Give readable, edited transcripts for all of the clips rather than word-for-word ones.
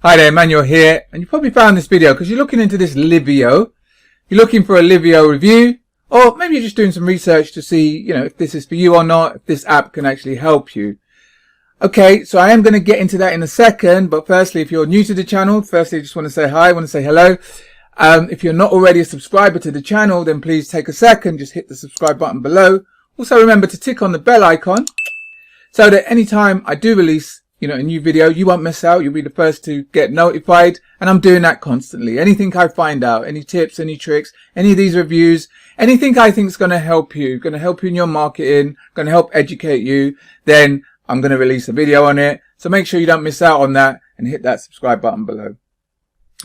Hi there, Emmanuel here, and you probably found this video because you're looking into this Livio. You're looking for a Livio review, or maybe you're just doing some research to see, if this is for you or not, if this app can actually help you. Okay, so I am going to get into that in a second, but firstly, if you're new to the channel, firstly, I just want to say hi, I want to say hello. If you're not already a subscriber to the channel, then please take a second, just hit the subscribe button below. Also remember to tick on the bell icon so that anytime I do release a new video, you won't miss out. You'll be the first to get notified, and I'm doing that constantly. Anything I find out, any tips, any tricks, any of these reviews, anything I think is going to help you in your marketing, going to help educate you, then I'm going to release a video on it. So make sure you don't miss out on that and hit that subscribe button below.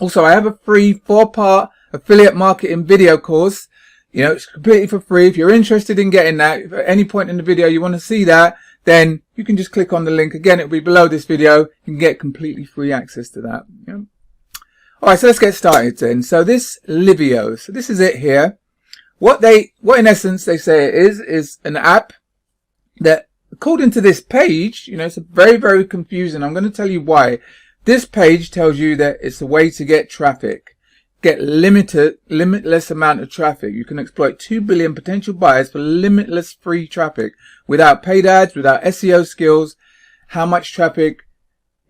Also, I have a free 4-part affiliate marketing video course. It's completely for free. If you're interested in getting that, if at any point in the video you want to see that, then you can just click on the link. Again, it'll be below this video. You can get completely free access to that. Alright, so let's get started then. So this Livio, so this is it here. What in essence they say it is an app that, according to this page, it's very, very confusing. I'm going to tell you why. This page tells you that it's a way to get traffic. Get limitless amount of traffic. You can exploit 2 billion potential buyers for limitless free traffic without paid ads, without SEO skills. How much traffic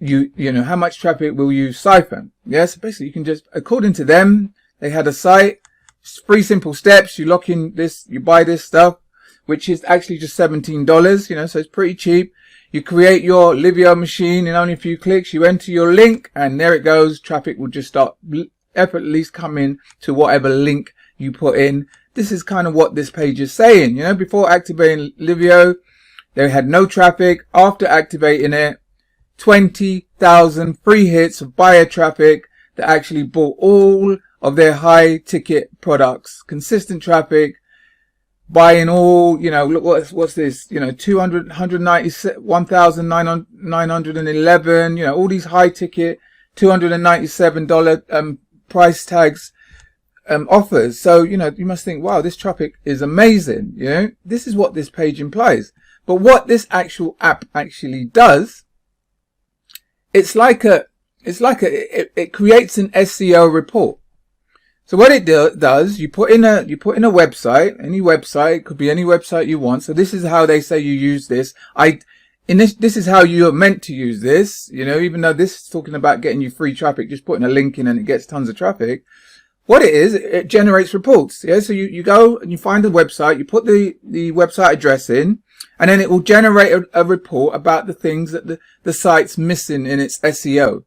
how much traffic will you siphon? Yes, basically you can just, according to them, they had a site, 3 simple steps. You lock in this, you buy this stuff, which is actually just $17, so it's pretty cheap. You create your Livio machine in only a few clicks. You enter your link and there it goes. Traffic will just start effortlessly come in to whatever link you put in. This is kind of what this page is saying. Before activating Livio, they had no traffic. After activating it, 20,000 free hits of buyer traffic that actually bought all of their high ticket products. Consistent traffic, buying all, look, what's this, 1,911, all these high ticket, $297 price tags offers. So you must think, wow, this traffic is amazing. This is what this page implies. But what this actual app actually does, it creates an SEO report. So what it does, you put in a website, any website, it could be any website you want. So this is how they say you use this. This is how you are meant to use this, even though this is talking about getting you free traffic, just putting a link in and it gets tons of traffic. What it is, it generates reports. Yeah. So you go and you find a website, you put the website address in, and then it will generate a report about the things that the site's missing in its SEO.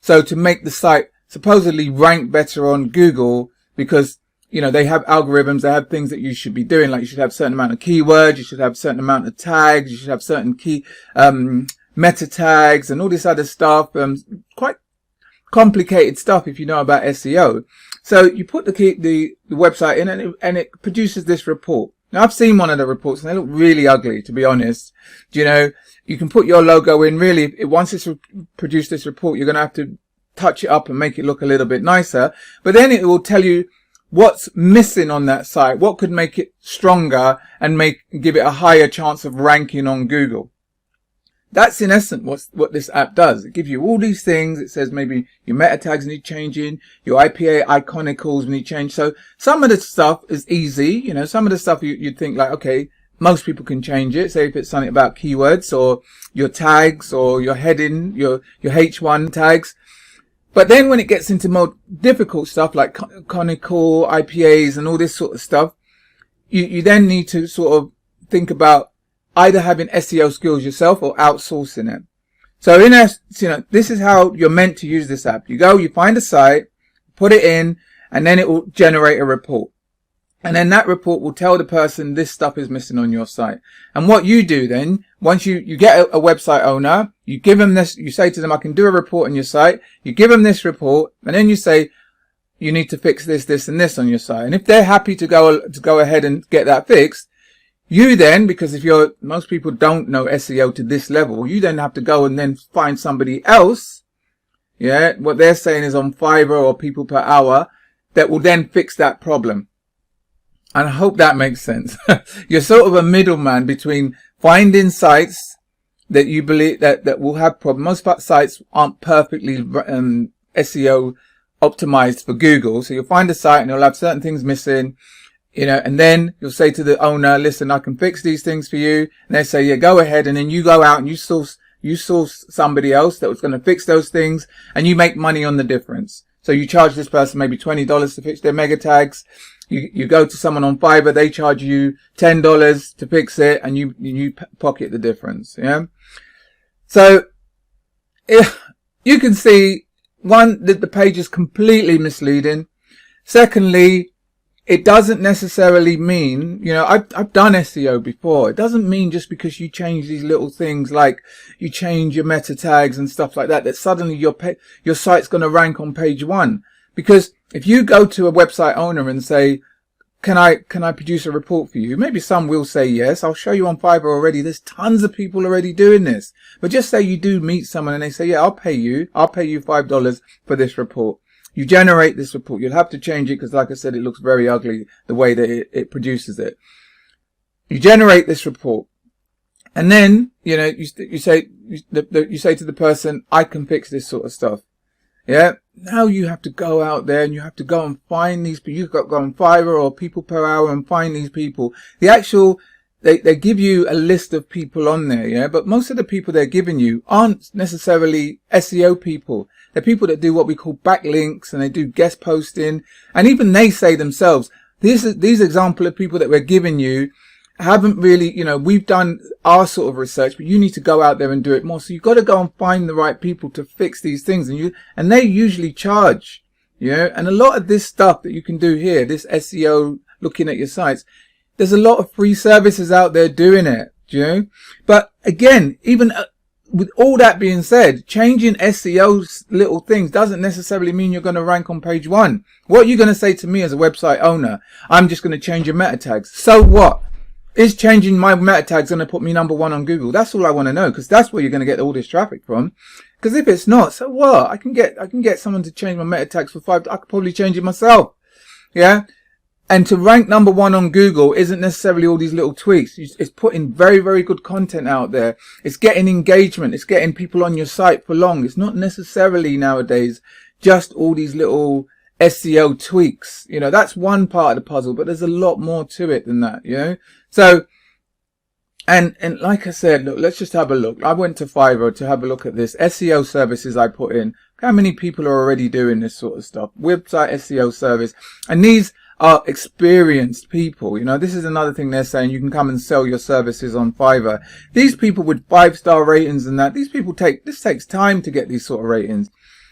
So to make the site supposedly rank better on Google, because they have algorithms, they have things that you should be doing, like you should have a certain amount of keywords, you should have a certain amount of tags, you should have certain key meta tags and all this other stuff. Quite complicated stuff if you know about SEO. So you put the website in and it produces this report. Now I've seen one of the reports and they look really ugly, to be honest. You can put your logo in. Really, once it's produced this report, you're going to have to touch it up and make it look a little bit nicer. But then it will tell you what's missing on that site, what could make it stronger and give it a higher chance of ranking on Google. That's in essence what this app does. It gives you all these things. It says maybe your meta tags need changing, your IPA iconicals need change. So some of the stuff is easy. Some of the stuff you'd think like, okay, most people can change it. Say if it's something about keywords or your tags or your heading, your H1 tags. But then when it gets into more difficult stuff like conical IPAs and all this sort of stuff, you then need to sort of think about either having SEO skills yourself or outsourcing it. So in essence, this is how you're meant to use this app. You go, you find a site, put it in, and then it will generate a report. And then that report will tell the person this stuff is missing on your site. And what you do then, once you get a website owner, you give them this, you say to them, I can do a report on your site. You give them this report and then you say, you need to fix this, this and this on your site. And if they're happy to go ahead and get that fixed, you then, because most people don't know SEO to this level, you then have to go and then find somebody else. Yeah. What they're saying is on Fiverr or people per hour that will then fix that problem. And I hope that makes sense. You're sort of a middleman between finding sites that you believe that will have problems. Most sites aren't perfectly SEO optimized for Google. So you'll find a site and it'll have certain things missing, and then you'll say to the owner, listen, I can fix these things for you. And they say, yeah, go ahead. And then you go out and you source somebody else that was going to fix those things, and you make money on the difference. So you charge this person maybe $20 to fix their mega tags. You go to someone on Fiverr, they charge you $10 to fix it, and you pocket the difference. Yeah. So you can see, one, that the page is completely misleading. Secondly, it doesn't necessarily mean, I've done SEO before. It doesn't mean just because you change these little things, like you change your meta tags and stuff like that, that suddenly your site's going to rank on page 1. Because if you go to a website owner and say, can I produce a report for you? Maybe some will say yes. I'll show you on Fiverr already. There's tons of people already doing this. But just say you do meet someone and they say, yeah, I'll pay you $5 for this report. You generate this report. You'll have to change it because, like I said, it looks very ugly the way that it produces it. You generate this report, and then you say to the person, I can fix this sort of stuff. Yeah. Now you have to go out there and you have to go and find these people. You've got to go on Fiverr or People Per Hour and find these people. They give you a list of people on there, yeah, but most of the people they're giving you aren't necessarily SEO people. They're people that do what we call backlinks, and they do guest posting. And even they say themselves, these example of people that we're giving you haven't really, we've done our sort of research, but you need to go out there and do it more. So you've got to go and find the right people to fix these things, and they usually charge, and a lot of this stuff that you can do here, this SEO, looking at your sites, there's a lot of free services out there doing it, but again, even with all that being said, changing SEO's little things doesn't necessarily mean you're going to rank on page 1. What you're going to say to me as a website owner, I'm just going to change your meta tags. So what? Is changing my meta tags going to put me number 1 on Google? That's all I want to know, because that's where you're going to get all this traffic from. Because if it's not, so what? I can get someone to change my meta tags for $5. I could probably change it myself. Yeah. And to rank number 1 on Google isn't necessarily all these little tweaks. It's putting very, very good content out there. It's getting engagement. It's getting people on your site for long. It's not necessarily nowadays just all these little SEO tweaks. That's one part of the puzzle, but there's a lot more to it than that, So, and like I said, look, let's just have a look. I went to Fiverr to have a look at this SEO services I put in. How many people are already doing this sort of stuff? Website SEO service. And these are experienced people. This is another thing they're saying. You can come and sell your services on Fiverr. These people with 5-star ratings and that, this takes time to get these sort of ratings.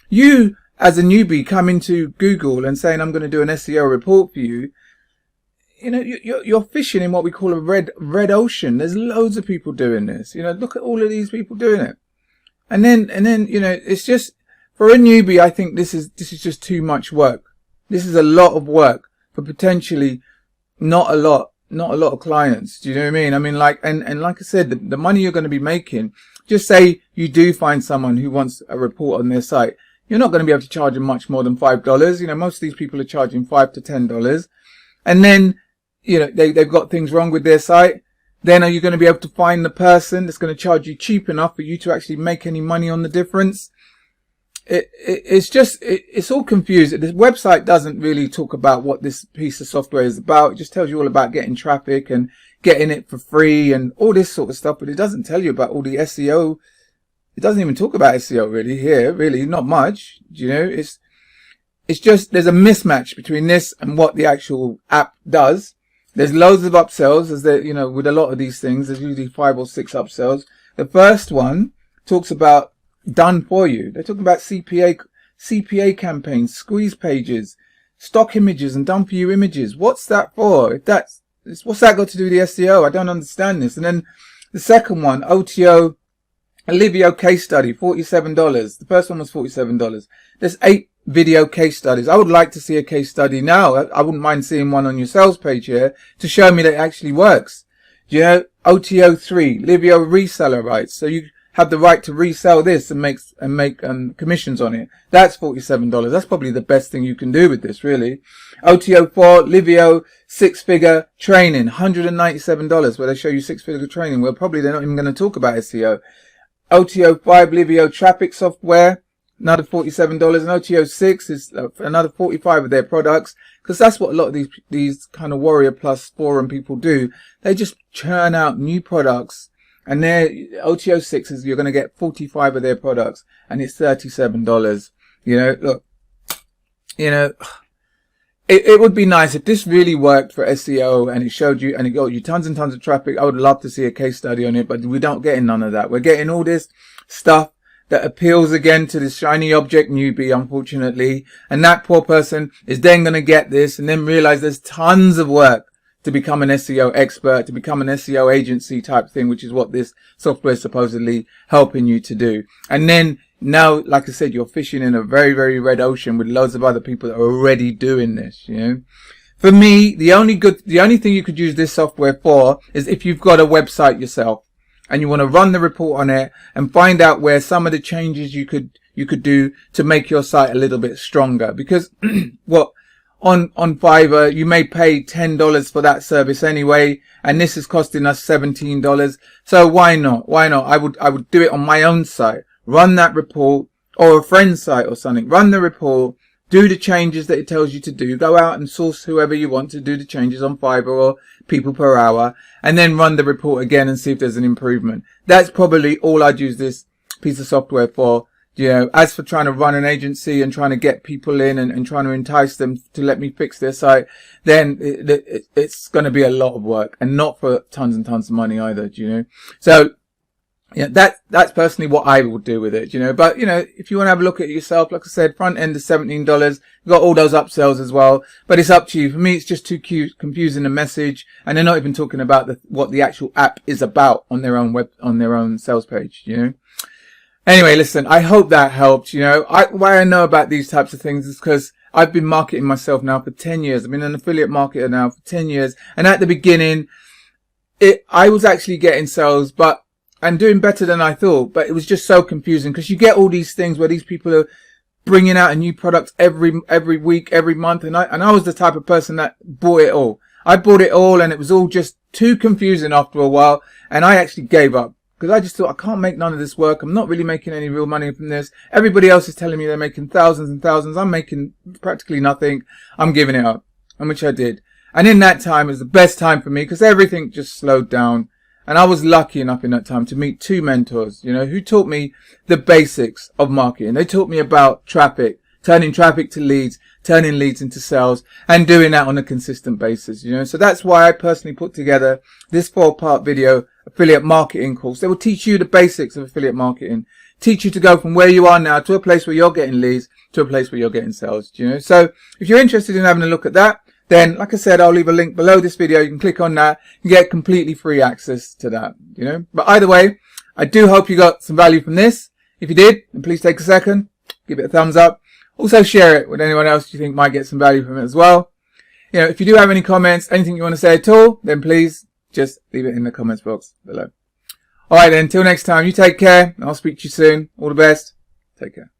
You, as a newbie, come into Google and saying, I'm going to do an SEO report for you. You're fishing in what we call a red ocean. There's loads of people doing this. Look at all of these people doing it. And then, it's just, for a newbie, I think this is just too much work. This is a lot of work for potentially not a lot of clients. Do you know what I mean? I mean, like I said, the money you're going to be making, just say you do find someone who wants a report on their site. You're not going to be able to charge them much more than $5. Most of these people are charging $5 to $10. And then, they've got things wrong with their site. Then are you going to be able to find the person that's going to charge you cheap enough for you to actually make any money on the difference? It's all confused. The website doesn't really talk about what this piece of software is about. It just tells you all about getting traffic and getting it for free and all this sort of stuff. But it doesn't tell you about all the SEO. It doesn't even talk about SEO really here. Really, not much. It's just, there's a mismatch between this and what the actual app does. There's loads of upsells, as there, with a lot of these things. There's usually 5 or 6 upsells. The first one talks about done for you. They're talking about CPA campaigns, squeeze pages, stock images, and done for you images. What's that for? What's that got to do with the SEO? I don't understand this. And then the second one, OTO, a Livio case study, $47. The first one was $47. There's 8 video case studies. I would like to see a case study now. I wouldn't mind seeing one on your sales page here to show me that it actually works. OTO 3, Livio reseller rights. So you have the right to resell this and make commissions on it. That's $47. That's probably the best thing you can do with this, really. OTO 4, Livio 6-figure training, $197, where they show you 6-figure training. Well, probably they're not even going to talk about SEO. OTO 5 Livio traffic software, another $47, and OTO 6 is another 45 of their products, because that's what a lot of these kind of Warrior Plus forum people do. They just churn out new products, and their OTO 6 is you're going to get 45 of their products, and it's $37. You know, look, you know, it would be nice if this really worked for SEO and it showed you and it got you tons and tons of traffic. I would love to see a case study on it, but we don't get none of that. We're getting all this stuff that appeals again to this shiny object newbie, unfortunately. And that poor person is then going to get this and then realize there's tons of work to become an SEO expert, to become an SEO agency type thing, which is what this software is supposedly helping you to do. And then now, like I said, you're fishing in a very, very red ocean with loads of other people that are already doing this, you know. For me, the only thing you could use this software for is if you've got a website yourself and you want to run the report on it and find out where some of the changes you could do to make your site a little bit stronger. Because what on Fiverr, you may pay $10 for that service anyway, and this is costing us $17. So why not? Why not? I would do it on my own site. Run that report, or a friend's site or something. Run the report, do the changes that it tells you to do. Go out and source whoever you want to do the changes on Fiverr or people per hour, and then run the report again and see if there's an improvement. That's probably all I'd use this piece of software for. You know, as for trying to run an agency and trying to get people in and trying to entice them to let me fix their site, then it's going to be a lot of work and not for tons and tons of money either, you know. So, yeah, that's personally what I would do with it, you know. But, you know, if you want to have a look at it yourself, like I said, front end is $17. You've got all those upsells as well, but it's up to you. For me, it's just too confusing the message, and they're not even talking about what the actual app is about on their own sales page, you know. Anyway, listen, I hope that helped, you know. Why I know about these types of things is because I've been marketing myself now for 10 years. I've been an affiliate marketer now for 10 years. And at the beginning, I was actually getting sales, and doing better than I thought, but it was just so confusing because you get all these things where these people are bringing out a new product every week, every month. And I was the type of person that bought it all. I bought it all, and it was all just too confusing after a while. And I actually gave up. Because I just thought, I can't make none of this work. I'm not really making any real money from this. Everybody else is telling me they're making thousands and thousands. I'm making practically nothing. I'm giving it up. And which I did. And in that time, it was the best time for me because everything just slowed down. And I was lucky enough in that time to meet two mentors, you know, who taught me the basics of marketing. They taught me about traffic, turning traffic to leads, turning leads into sales, and doing that on a consistent basis, you know. So that's why I personally put together this 4-part video affiliate marketing course. They will teach you the basics of affiliate marketing, teach you to go from where you are now to a place where you're getting leads to a place where you're getting sales, you know. So if you're interested in having a look at that, then like I said, I'll leave a link below this video. You can click on that and get completely free access to that, you know. But either way, I do hope you got some value from this. If you did, then please take a second, give it a thumbs up. Also share it with anyone else you think might get some value from it as well. You know, if you do have any comments, anything you want to say at all, then please just leave it in the comments box below. Alright then, until next time, you take care, and I'll speak to you soon. All the best. Take care.